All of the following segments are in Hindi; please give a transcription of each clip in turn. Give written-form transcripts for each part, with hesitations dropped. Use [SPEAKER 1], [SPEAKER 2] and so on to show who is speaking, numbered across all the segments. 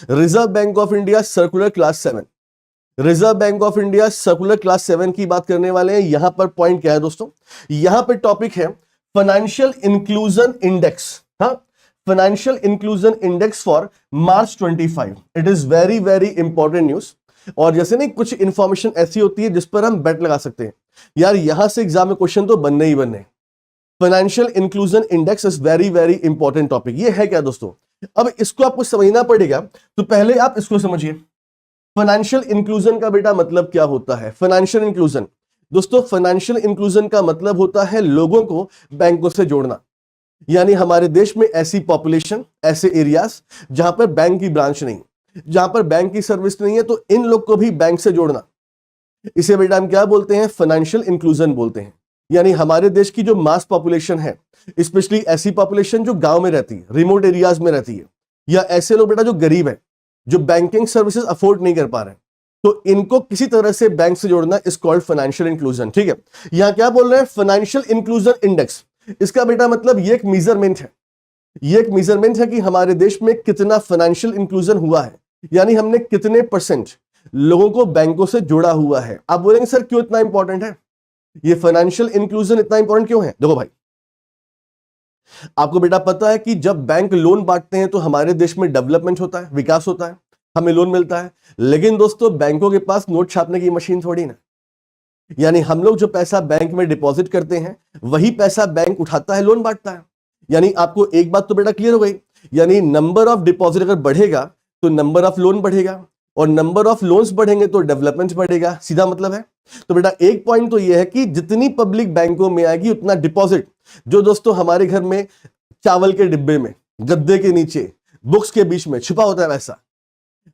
[SPEAKER 1] Reserve bank of India circular class 7, reserve bank of India circular class 7 की बात करने वाले हैं। यहां पर पॉइंट क्या है दोस्तों, यहां पर टॉपिक है फाइनेंशियल इंक्लूजन इंडेक्स। हाँ, financial inclusion index for March 25। It is very very important news. और जैसे नहीं कुछ इंफॉर्मेशन ऐसी होती है जिस पर हम बेट लगा सकते हैं, यार यहां से एग्जाम में क्वेश्चन तो बनने ही बनने। Financial inclusion index is very very important topic. ये है क्या दोस्तों, अब इसको आपको समझना पड़ेगा। तो पहले आप इसको समझिए, फाइनेंशियल इंक्लूजन का बेटा मतलब क्या होता है। फाइनेंशियल इंक्लूजन दोस्तों, फाइनेंशियल इंक्लूजन का मतलब होता है लोगों को बैंकों से जोड़ना। यानी हमारे देश में ऐसी पॉपुलेशन, ऐसे एरियाज जहां पर बैंक की ब्रांच नहीं, जहां पर बैंक की सर्विस नहीं है, तो इन लोग को भी बैंक से जोड़ना, इसे बेटा हम क्या बोलते हैं, फाइनेंशियल इंक्लूजन बोलते हैं। यानी हमारे देश की जो मास पॉपुलेशन है, स्पेशली ऐसी पॉपुलेशन जो गांव में रहती है, रिमोट एरियाज में रहती है, या ऐसे लोग बेटा जो गरीब है, जो बैंकिंग सर्विसेज अफोर्ड नहीं कर पा रहे हैं, तो इनको किसी तरह से बैंक से जोड़ना इज कॉल्ड फाइनेंशियल इंक्लूजन। ठीक है, यहां क्या बोल रहे हैं, फाइनेंशियल इंक्लूजन इंडेक्स। इसका बेटा मतलब ये एक मेजरमेंट है, ये एक मेजरमेंट है कि हमारे देश में कितना फाइनेंशियल इंक्लूजन हुआ है, यानी हमने कितने परसेंट लोगों को बैंकों से जोड़ा हुआ है। आप बोलेंगे सर क्यों इतना इंपॉर्टेंट है, ये फाइनेंशियल इंक्लूजन इतना इंपॉर्टेंट क्यों है। देखो भाई, आपको बेटा पता है कि जब बैंक लोन बांटते हैं तो हमारे देश में डेवलपमेंट होता है, विकास होता है, हमें लोन मिलता है। लेकिन दोस्तों बैंकों के पास नोट छापने की मशीन थोड़ी ना, यानी हम लोग जो पैसा बैंक में डिपॉजिट करते हैं वही पैसा बैंक उठाता है, लोन बांटता है। यानी आपको एक बात तो बेटा क्लियर हो गई, यानी नंबर ऑफ डिपॉजिट अगर बढ़ेगा तो नंबर ऑफ लोन बढ़ेगा, और नंबर ऑफ लोन्स बढ़ेंगे तो डेवलपमेंट बढ़ेगा, सीधा मतलब है। तो बेटा एक पॉइंट तो यह है कि जितनी पब्लिक बैंकों में आएगी उतना डिपॉजिट, जो दोस्तों हमारे घर में चावल के डिब्बे में, गद्दे के नीचे, बुक्स के बीच में छुपा होता है वैसा,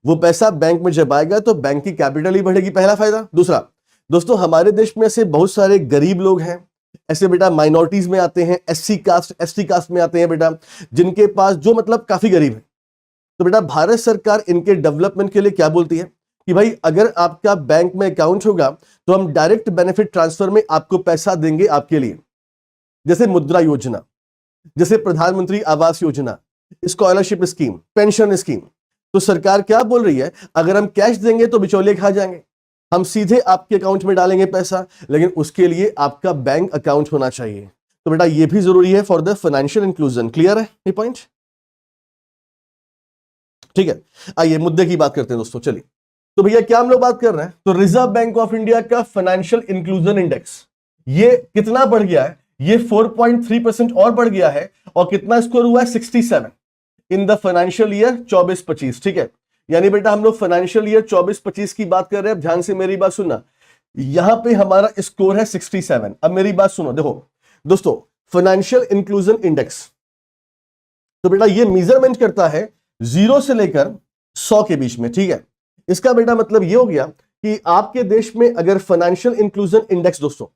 [SPEAKER 1] वो पैसा बैंक में जब आएगा तो बैंक की कैपिटल ही बढ़ेगी, पहला फायदा। दूसरा दोस्तों, हमारे देश में ऐसे बहुत सारे गरीब लोग हैं, ऐसे बेटा माइनॉरिटीज में आते हैं, एससी कास्ट, एसटी कास्ट में आते हैं बेटा, जिनके पास जो मतलब काफी गरीब है। तो बेटा भारत सरकार इनके डेवलपमेंट के लिए क्या बोलती है कि भाई अगर आपका बैंक में अकाउंट होगा तो हम डायरेक्ट बेनिफिट ट्रांसफर में आपको पैसा देंगे आपके लिए, जैसे मुद्रा योजना, जैसे प्रधानमंत्री Awas Yojana, scholarship scheme, pension scheme. तो सरकार क्या बोल रही है, अगर हम कैश देंगे तो बिचौलिए खा जाएंगे, हम सीधे आपके अकाउंट में डालेंगे पैसा, लेकिन उसके लिए आपका बैंक अकाउंट होना चाहिए। तो बेटा ये भी जरूरी है for the financial inclusion. Clear है ये पॉइंट, ठीक है। आइए मुद्दे की बात करते हैं दोस्तों, चलिए। तो भैया क्या हम लोग बात कर रहे हैं, तो रिजर्व बैंक ऑफ इंडिया का फाइनेंशियल इंक्लूजन इंडेक्स ये कितना बढ़ गया है, ये 4.3% और बढ़ गया है, और कितना स्कोर हुआ है, 67 इन द फाइनेंशियल ईयर 24-25। ठीक है, यानी बेटा हम लोग फाइनेंशियल ईयर 24-25 की बात कर रहे हैं। अब ध्यान से मेरी बात सुनना, यहां पे हमारा स्कोर है 67। अब मेरी बात सुनो, देखो दोस्तों, फाइनेंशियल इंक्लूजन इंडेक्स तो बेटा ये मेजरमेंट करता है 0 से लेकर 100 के बीच में। ठीक है, इसका बेटा मतलब ये हो गया कि आपके देश में अगर फाइनेंशियल इंक्लूजन इंडेक्स दोस्तों,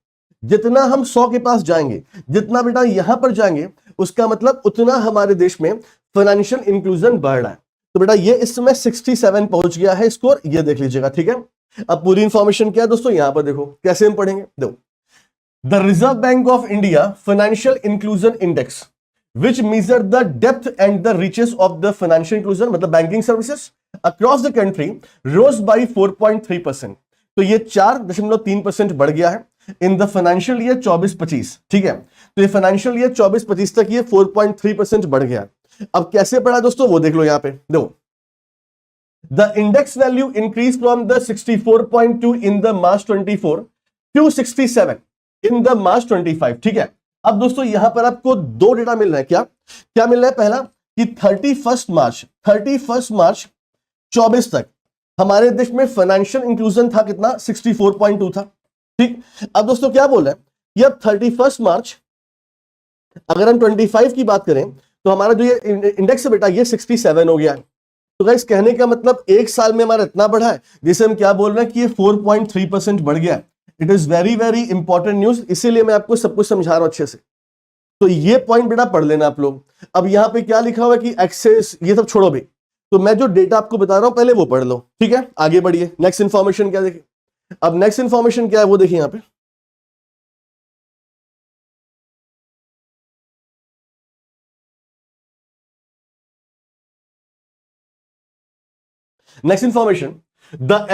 [SPEAKER 1] जितना हम 100 के पास जाएंगे, जितना बेटा यहां पर जाएंगे, उसका मतलब उतना हमारे देश में फाइनेंशियल इंक्लूजन बढ़ रहा है। तो बेटा ये इस समय 67 पहुंच गया है स्कोर, ये देख लीजिएगा। ठीक है, अब पूरी इंफॉर्मेशन क्या है दोस्तों, यहां पर देखो कैसे हम पढ़ेंगे। देखो, the reserve bank of India financial inclusion index which measure the depth and the reaches of the financial inclusion, मतलब banking services across the country rose by 4.3%। तो ये 4.3% बढ़ गया है इन द फाइनेंशियल ईयर 24-25। ठीक है, तो ये फाइनेंशियल ईयर 24-25 तक ये 4.3% बढ़ गया। अब कैसे बढ़ा दोस्तों, वो देख लो यहां पे, देखो the index value increase from the 64.2 in the March 24 to 67 in the March 25। ठीक है, अब दोस्तों यहां पर आपको दो डेटा मिल रहा है, क्या क्या मिल रहा है, पहला कि 31 मार्च 24 तक हमारे देश में फाइनेंशियल इंक्लूजन था कितना, 64.2 था। ठीक, अब दोस्तों क्या बोल रहे हैं, ये अब 31 मार्च, अगर हम 25 की बात करें तो हमारा जो ये इंडेक्स है बेटा ये 67 हो गया है। तो गाइस कहने का मतलब एक साल में हमारा इतना बढ़ा है, जिसे हम क्या बोल रहे हैं कि ये 4.3% बढ़ गया। It is very very important news, इसीलिए मैं आपको सब कुछ समझा रहा हूं अच्छे से। तो ये पॉइंट बेटा पढ़ लेना आप लोग। अब यहां पे क्या लिखा हुआ है कि एक्सेस, ये सब छोड़ो भी, तो मैं जो डेटा आपको बता रहा हूं पहले वो पढ़ लो। ठीक है, आगे बढ़िए, नेक्स्ट इंफॉर्मेशन क्या देखिए। अब नेक्स्ट इंफॉर्मेशन क्या है वो देखिए यहां पे, next information, the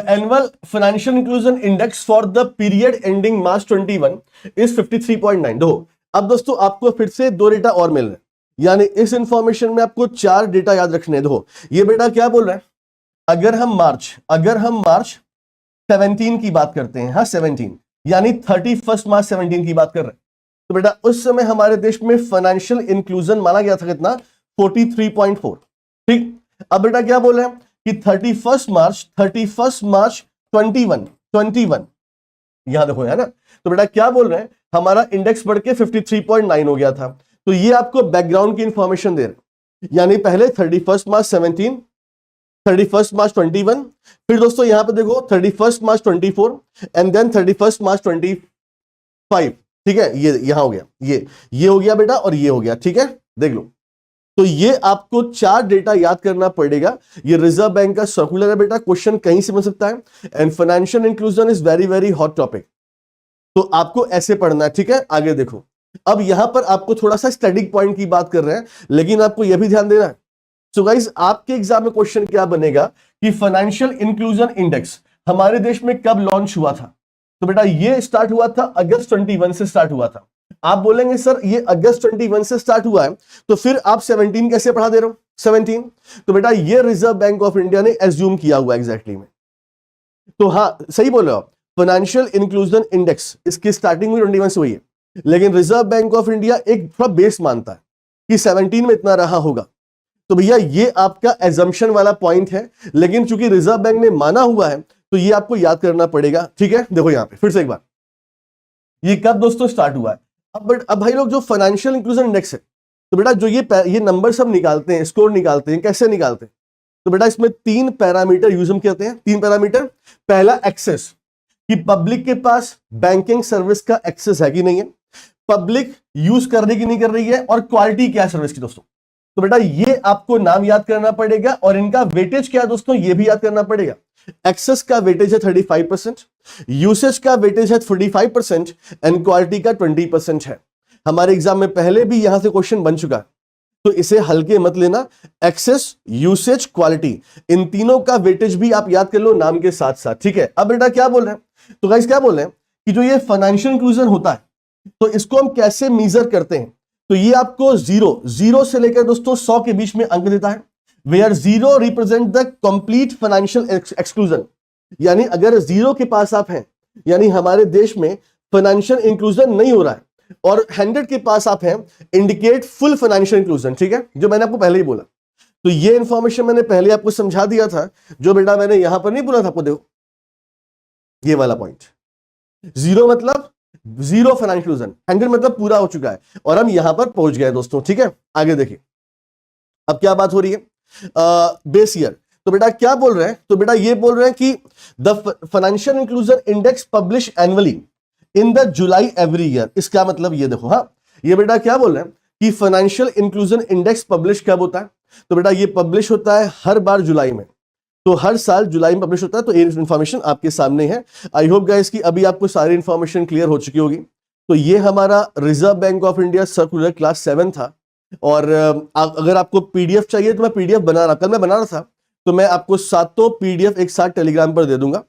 [SPEAKER 1] annual financial inclusion index for the period ending March 21 is 53.9। देखो अब दोस्तों आपको फिर से दो डेटा और मिल रहे हैं, यानी इस इंफॉर्मेशन में आपको 4 डेटा याद रखने हैं। देखो ये बेटा क्या बोल रहा है, अगर हम मार्च 17 की बात करते हैं, हाँ 17 यानी 31 मार्च 17 की बात कर रहे हैं, तो बेटा उस समय हमारे देश में फाइनेंशियल इंक्लूजन माना गया था कितना, 43.4। ठीक, अब बेटा क्या बोल रहे हैं कि 31 मार्च 21 यहां देखो है ना, तो बेटा क्या बोल रहे हैं, हमारा इंडेक्स बढ़ के 53.9 हो गया था। तो ये आपको बैकग्राउंड की इंफॉर्मेशन दे रहे, यानी पहले 31 मार्च 17, 31 मार्च 21, फिर दोस्तों यहां पे देखो 31 मार्च 24 एंड देन 31 मार्च 25। ठीक है, ये यहां हो गया, ये हो गया बेटा और ये हो गया। ठीक है, देख लो, तो ये आपको 4 डेटा याद करना पड़ेगा। ये रिजर्व बैंक का सर्कुलर है बेटा, क्वेश्चन कहीं से बन सकता है, and financial inclusion is very very hot topic, तो आपको ऐसे पढ़ना है। ठीक है, आगे देखो, अब यहां पर आपको थोड़ा सा स्टडी पॉइंट की बात कर रहे हैं, लेकिन आपको यह भी ध्यान देना है। सो गाइस आपके एग्जाम में क्वेश्चन क्या बनेगा कि फाइनेंशियल इंक्लूजन इंडेक्स हमारे देश में कब लॉन्च हुआ था, तो बेटा ये स्टार्ट हुआ था अगस्त 21 से स्टार्ट हुआ था। आप बोलेंगे सर ये अगस्त 21 से स्टार्ट हुआ है, तो फिर आप 17 कैसे पढ़ा दे रहे हो 17, तो बेटा ये रिजर्व बैंक ऑफ इंडिया ने एज्यूम किया हुआ एग्जैक्टली में। तो हाँ सही बोल रहे हो, फाइनेंशियल इंक्लूजन इंडेक्स इसकी स्टार्टिंग में 21 से हुई है, लेकिन रिजर्व बैंक ऑफ इंडिया एक थोड़ा बेस मानता है कि 17 में इतना रहा होगा। तो भैया ये आपका एजम्पशन वाला पॉइंट है, लेकिन चूंकि रिजर्व बैंक ने माना हुआ है तो ये आपको याद करना पड़ेगा। ठीक है, देखो यहां पे फिर से एक बार, ये कब दोस्तों स्टार्ट हुआ है। अब भाई लोग जो फाइनेंशियल इंक्लूजन इंडेक्स है, तो बेटा जो ये नंबर सब निकालते हैं, स्कोर निकालते हैं, कैसे निकालते हैं, तो बेटा इसमें 3 पैरामीटर यूज हम करते हैं। 3 पैरामीटर, पहला एक्सेस, कि पब्लिक के पास बैंकिंग सर्विस का एक्सेस है कि नहीं है, पब्लिक यूज कर रही कि नहीं कर रही है, और क्वालिटी क्या है सर्विस की दोस्तों। तो बेटा ये आपको नाम याद करना पड़ेगा, और इनका वेटेज क्या है दोस्तों ये भी याद करना पड़ेगा। एक्सेस का वेटेज है 35%, यूसेज का वेटेज है 45% एंड क्वालिटी का 20% है। हमारे एग्जाम में पहले भी यहां से क्वेश्चन बन चुका है, तो इसे हल्के मत लेना। एक्सेस, यूसेज, क्वालिटी, इन तीनों का वेटेज भी आप याद कर लो नाम के साथ साथ। ठीक है, अब बेटा क्या बोल रहे हैं, तो गाइस क्या बोल रहे हैं कि जो ये फाइनेंशियल इंक्लूजन होता है, तो इसको हम कैसे मेजर करते हैं, तो ये आपको जीरो से लेकर दोस्तों 100 के बीच में अंक देता है, where 0 represent the complete financial exclusion. यानी अगर 0 के पास आप हैं, यानी हमारे देश में फाइनेंशियल इंक्लूजन नहीं हो रहा है, और 100 के पास आप हैं, इंडिकेट फुल फाइनेंशियल इंक्लूजन। ठीक है, जो मैंने आपको पहले ही बोला, तो ये इंफॉर्मेशन मैंने पहले आपको समझा दिया था, जो बेटा मैंने यहां पर नहीं बोला था आपको, देखो ये वाला पॉइंट, 0 मतलब 0 फाइनेंशियल इंक्लूजन, 100 मतलब पूरा हो चुका है, और हम यहां पर पहुंच गए दोस्तों। ठीक है, आगे देखिए अब क्या बात हो रही है, बेस ईयर। तो बेटा क्या बोल रहे हैं, तो बेटा ये बोल रहे हैं कि the financial inclusion index publish annually in the July every year. इसका मतलब ये देखो, हाँ ये बेटा क्या बोल रहे हैं कि फाइनेंशियल इंक्लूजन इंडेक्स पब्लिश कब होता है, तो बेटा ये पब्लिश होता है हर बार जुलाई में, तो हर साल जुलाई में पब्लिश होता है। तो ये इंफॉर्मेशन आपके सामने है। आई होप गाइस कि अभी आपको सारी इंफॉर्मेशन क्लियर हो चुकी होगी। तो ये हमारा reserve bank of India circular class 7 था, और अगर आपको पीडीएफ चाहिए तो मैं पीडीएफ बना रहा, कल मैं बना रहा था, तो मैं आपको 7 पीडीएफ एक साथ टेलीग्राम पर दे दूंगा।